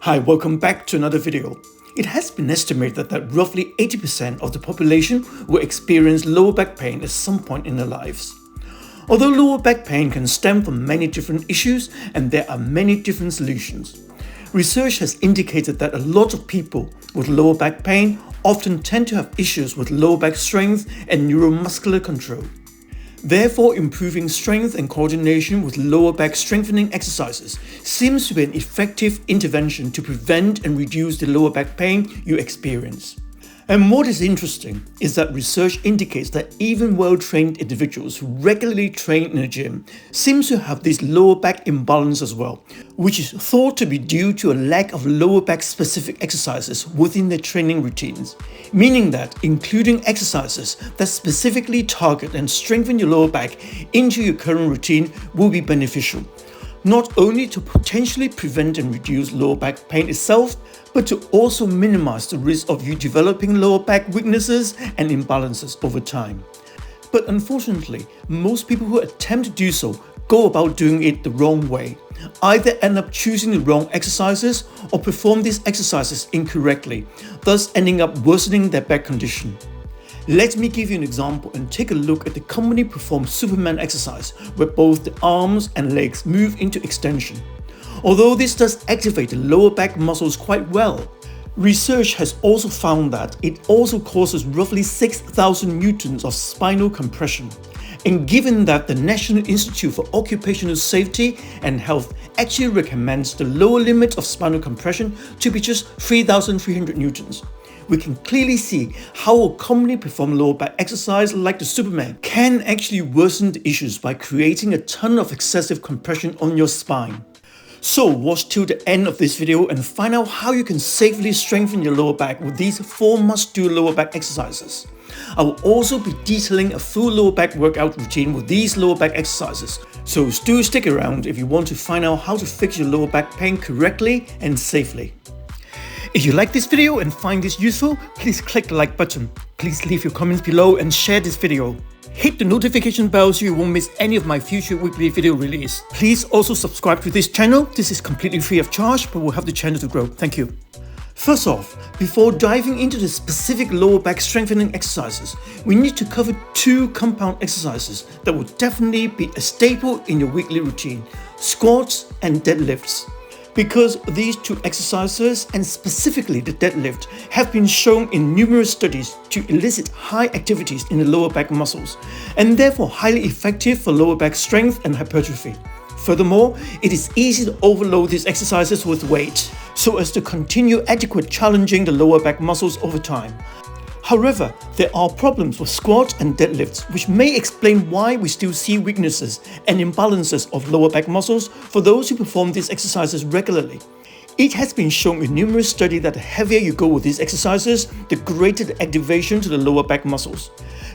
Hi, welcome back to another video. It has been estimated that roughly 80% of the population will experience lower back pain at some point in their lives. Although lower back pain can stem from many different issues and there are many different solutions, research has indicated that a lot of people with lower back pain often tend to have issues with lower back strength and neuromuscular control. Therefore, improving strength and coordination with lower back strengthening exercises seems to be an effective intervention to prevent and reduce the lower back pain you experience. And what is interesting is that research indicates that even well-trained individuals who regularly train in a gym seem to have this lower back imbalance as well, which is thought to be due to a lack of lower back specific exercises within their training routines, meaning that including exercises that specifically target and strengthen your lower back into your current routine will be beneficial, not only to potentially prevent and reduce lower back pain itself, but to also minimize the risk of you developing lower back weaknesses and imbalances over time. But unfortunately, most people who attempt to do so go about doing it the wrong way, either end up choosing the wrong exercises or perform these exercises incorrectly, thus ending up worsening their back condition. Let me give you an example and take a look at the commonly performed Superman exercise where both the arms and legs move into extension. Although this does activate the lower back muscles quite well, research has also found that it also causes roughly 6,000 newtons of spinal compression. And given that the National Institute for Occupational Safety and Health actually recommends the lower limit of spinal compression to be just 3,300 newtons, we can clearly see how a commonly performed lower back exercise like the Superman can actually worsen the issues by creating a ton of excessive compression on your spine. So watch till the end of this video and find out how you can safely strengthen your lower back with these 4 must-do lower back exercises. I will also be detailing a full lower back workout routine with these lower back exercises, so do stick around if you want to find out how to fix your lower back pain correctly and safely. If you like this video and find this useful, please click the like button. Please leave your comments below and share this video. Hit the notification bell so you won't miss any of my future weekly video release. Please also subscribe to this channel. This is completely free of charge, but will help the channel to grow. Thank you. First off, before diving into the specific lower back strengthening exercises, we need to cover 2 compound exercises that will definitely be a staple in your weekly routine: squats and deadlifts. Because these 2 exercises, and specifically the deadlift, have been shown in numerous studies to elicit high activities in the lower back muscles, and therefore highly effective for lower back strength and hypertrophy. Furthermore, it is easy to overload these exercises with weight, so as to continue adequate challenging the lower back muscles over time. However, there are problems with squats and deadlifts which may explain why we still see weaknesses and imbalances of lower back muscles for those who perform these exercises regularly. It has been shown in numerous studies that the heavier you go with these exercises, the greater the activation to the lower back muscles.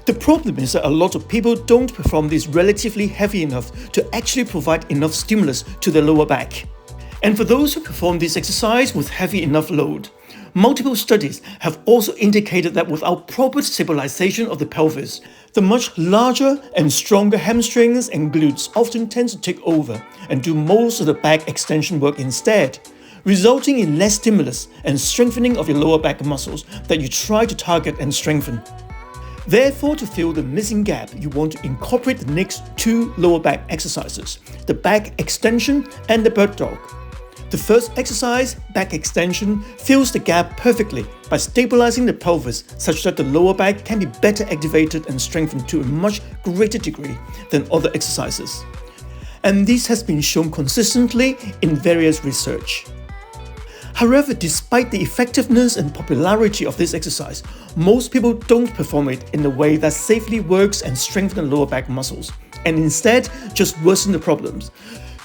The problem is that a lot of people don't perform these relatively heavy enough to actually provide enough stimulus to their lower back. And for those who perform this exercise with heavy enough load, multiple studies have also indicated that without proper stabilization of the pelvis, the much larger and stronger hamstrings and glutes often tend to take over and do most of the back extension work instead, resulting in less stimulus and strengthening of your lower back muscles that you try to target and strengthen. Therefore, to fill the missing gap, you want to incorporate the next 2 lower back exercises: the back extension and the bird dog. The first exercise, back extension, fills the gap perfectly by stabilizing the pelvis such that the lower back can be better activated and strengthened to a much greater degree than other exercises. And this has been shown consistently in various research. However, despite the effectiveness and popularity of this exercise, most people don't perform it in a way that safely works and strengthens the lower back muscles, and instead just worsen the problems.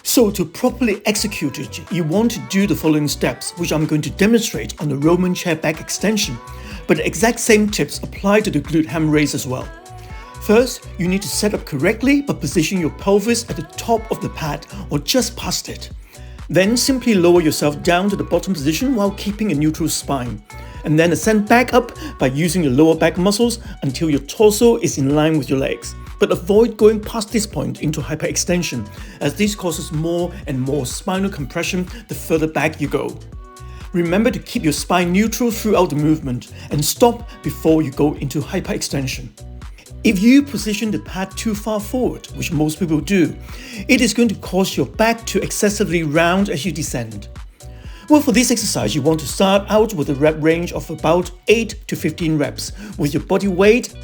So to properly execute it, you want to do the following steps, which I'm going to demonstrate on the Roman chair back extension, but the exact same tips apply to the glute ham raise as well. First, you need to set up correctly by positioning your pelvis at the top of the pad or just past it. Then simply lower yourself down to the bottom position while keeping a neutral spine, and then ascend back up by using your lower back muscles until your torso is in line with your legs. But avoid going past this point into hyperextension, as this causes more and more spinal compression the further back you go. Remember to keep your spine neutral throughout the movement and stop before you go into hyperextension. If you position the pad too far forward, which most people do, it is going to cause your back to excessively round as you descend. Well, for this exercise, you want to start out with a rep range of about 8 to 15 reps with your body weight,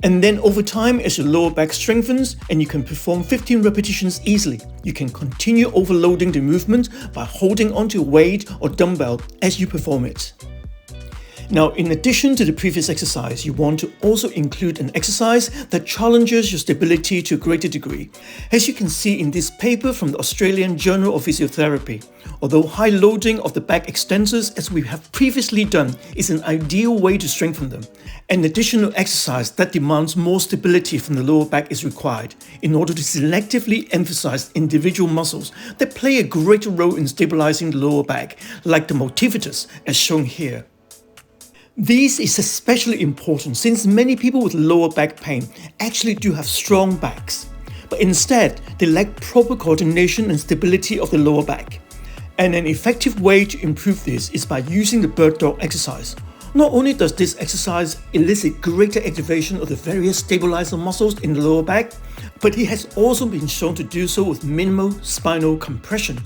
and then over time, as your lower back strengthens and you can perform 15 repetitions easily, you can continue overloading the movement by holding onto a weight or dumbbell as you perform it. Now, in addition to the previous exercise, you want to also include an exercise that challenges your stability to a greater degree. As you can see in this paper from the Australian Journal of Physiotherapy, although high loading of the back extensors, as we have previously done, is an ideal way to strengthen them, an additional exercise that demands more stability from the lower back is required in order to selectively emphasize individual muscles that play a greater role in stabilizing the lower back, like the multifidus, as shown here. This is especially important since many people with lower back pain actually do have strong backs, but instead they lack proper coordination and stability of the lower back. And an effective way to improve this is by using the bird dog exercise. Not only does this exercise elicit greater activation of the various stabilizer muscles in the lower back, but it has also been shown to do so with minimal spinal compression.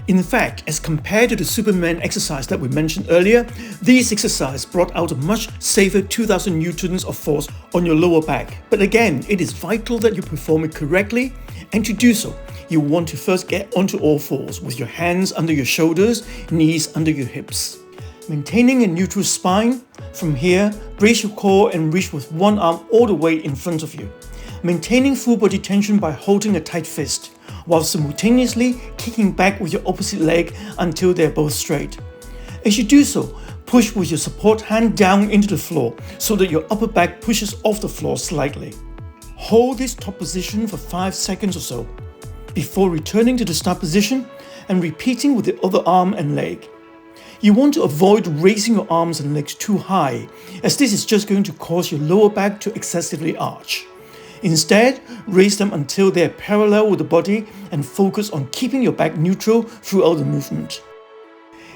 In fact, as compared to the Superman exercise that we mentioned earlier, this exercise brought out a much safer 2000 newtons of force on your lower back. But again, it is vital that you perform it correctly, and to do so, you want to first get onto all fours with your hands under your shoulders, knees under your hips. Maintaining a neutral spine, from here, brace your core and reach with one arm all the way in front of you. Maintaining full body tension by holding a tight fist, while simultaneously kicking back with your opposite leg until they're both straight. As you do so, push with your support hand down into the floor so that your upper back pushes off the floor slightly. Hold this top position for 5 seconds or so, before returning to the start position and repeating with the other arm and leg. You want to avoid raising your arms and legs too high, as this is just going to cause your lower back to excessively arch. Instead, raise them until they are parallel with the body and focus on keeping your back neutral throughout the movement.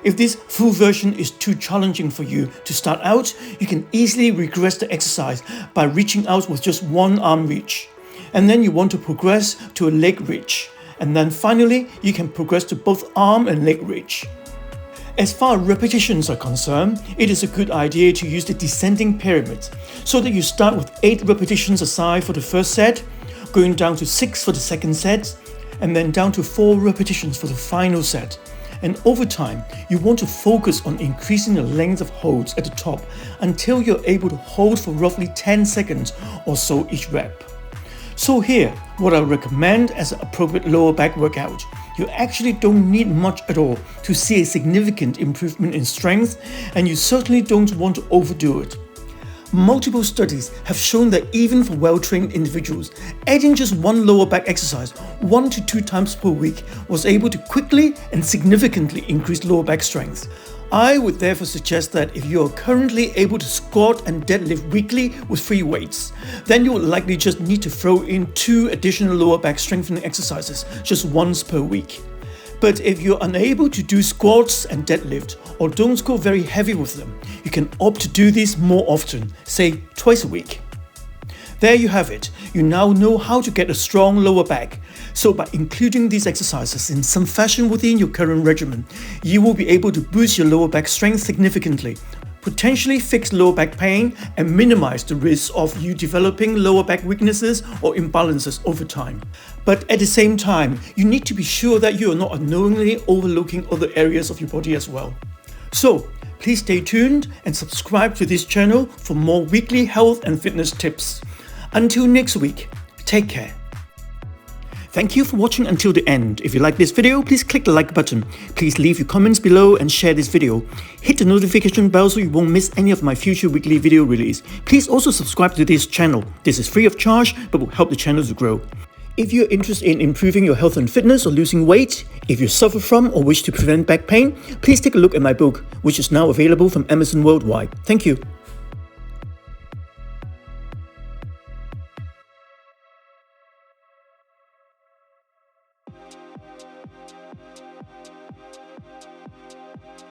If this full version is too challenging for you to start out, you can easily regress the exercise by reaching out with just one arm reach. And then you want to progress to a leg reach. And then finally, you can progress to both arm and leg reach. As far as repetitions are concerned, it is a good idea to use the descending pyramid, so that you start with 8 repetitions aside for the first set, going down to 6 for the second set, and then down to 4 repetitions for the final set. And over time, you want to focus on increasing the length of holds at the top until you're able to hold for roughly 10 seconds or so each rep. So here, what I recommend as an appropriate lower back workout. You actually don't need much at all to see a significant improvement in strength, and you certainly don't want to overdo it. Multiple studies have shown that even for well-trained individuals, adding just one lower back exercise 1 to 2 times per week was able to quickly and significantly increase lower back strength. I would therefore suggest that if you are currently able to squat and deadlift weekly with free weights, then you will likely just need to throw in 2 additional lower back strengthening exercises just once per week. But if you're unable to do squats and deadlift, or don't go very heavy with them, you can opt to do this more often, say twice a week. There you have it. You now know how to get a strong lower back. So by including these exercises in some fashion within your current regimen, you will be able to boost your lower back strength significantly, potentially fix lower back pain, and minimize the risk of you developing lower back weaknesses or imbalances over time. But at the same time, you need to be sure that you are not unknowingly overlooking other areas of your body as well. So please stay tuned and subscribe to this channel for more weekly health and fitness tips. Until next week, take care. Thank you for watching until the end. If you like this video, please click the like button. Please leave your comments below and share this video. Hit the notification bell so you won't miss any of my future weekly video release. Please also subscribe to this channel. This is free of charge, but will help the channel to grow. If you're interested in improving your health and fitness or losing weight, if you suffer from or wish to prevent back pain, please take a look at my book, which is now available from Amazon worldwide. Thank you.